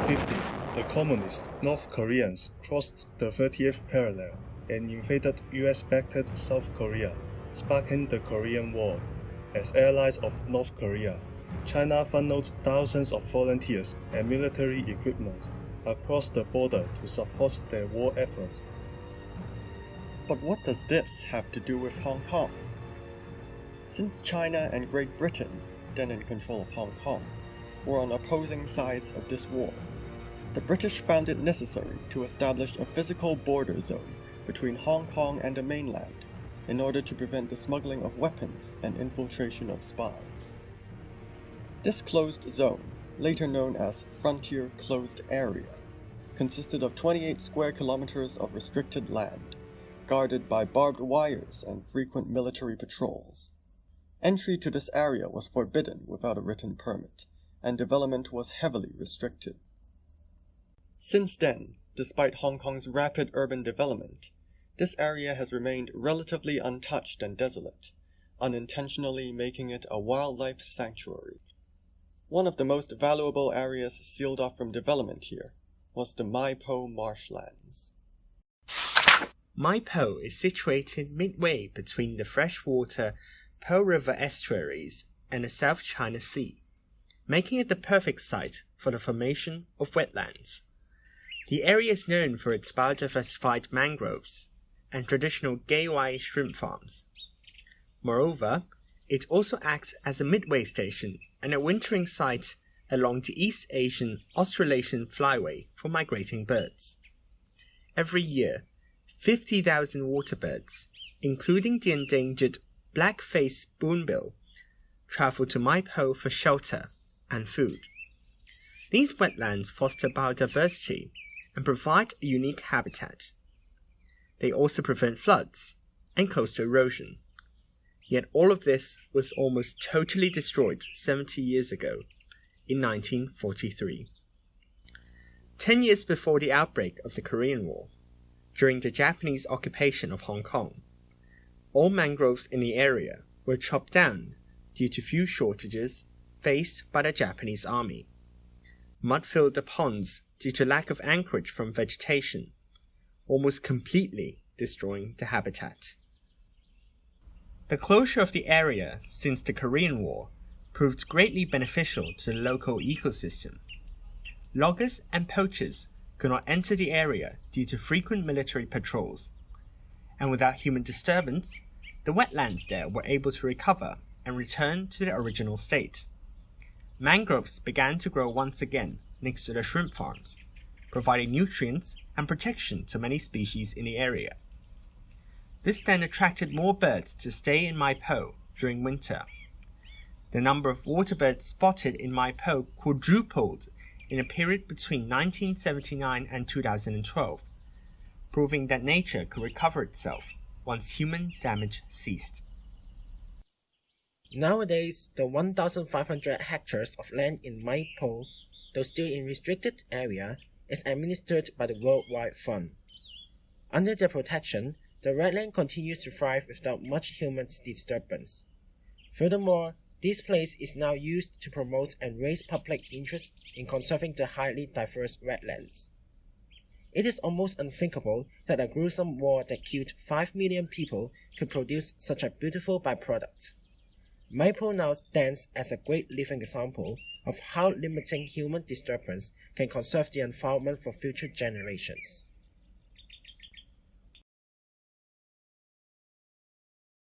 1950, the communist North Koreans crossed the 30th parallel and invaded US-backed South Korea, sparking the Korean War. As allies of North Korea, China funneled thousands of volunteers and military equipment across the border to support their war efforts. But what does this have to do with Hong Kong? Since China and Great Britain, then in control of Hong Kong, were on opposing sides of this war, the British found it necessary to establish a physical border zone between Hong Kong and the mainland in order to prevent the smuggling of weapons and infiltration of spies. This closed zone, later known as Frontier Closed Area, consisted of 28 square kilometers of restricted land, guarded by barbed wires and frequent military patrols. Entry to this area was forbidden without a written permit, and development was heavily restricted. Since then, despite Hong Kong's rapid urban development, this area has remained relatively untouched and desolate, unintentionally making it a wildlife sanctuary. One of the most valuable areas sealed off from development here was the Mai Po marshlands. Mai Po is situated midway between the freshwater Pearl River estuaries and the South China Sea, making it the perfect site for the formation of wetlands. The area is known for its biodiversified mangroves and traditional gay shrimp farms. Moreover, it also acts as a midway station and a wintering site along the East Asian Australasian flyway for migrating birds. Every year, 50,000 waterbirds, including the endangered black-faced spoonbill, travel to Mai Po for shelter and food. These wetlands foster biodiversity and provide a unique habitat. They also prevent floods and coastal erosion. Yet all of this was almost totally destroyed 70 years ago, in 1943. 10 years before the outbreak of the Korean War, during the Japanese occupation of Hong Kong, all mangroves in the area were chopped down due to fuel shortages faced by the Japanese army. Mud filled the ponds due to lack of anchorage from vegetation, almost completely destroying the habitat. The closure of the area since the Korean War proved greatly beneficial to the local ecosystem. Loggers and poachers could not enter the area due to frequent military patrols, and without human disturbance, the wetlands there were able to recover and return to their original state. Mangroves began to grow once again next to the shrimp farms, providing nutrients and protection to many species in the area. This then attracted more birds to stay in Mai Po during winter. The number of waterbirds spotted in Mai Po quadrupled in a period between 1979 and 2012, proving that nature could recover itself once human damage ceased. Nowadays, the 1,500 hectares of land in Mai Po, though still in restricted area, is administered by the Worldwide Fund. Under their protection, the wetland continues to thrive without much human disturbance. Furthermore, this place is now used to promote and raise public interest in conserving the highly diverse wetlands. It is almost unthinkable that a gruesome war that killed 5 million people could produce such a beautiful byproduct. Mai Po now stands as a great living example of how limiting human disturbance can conserve the environment for future generations.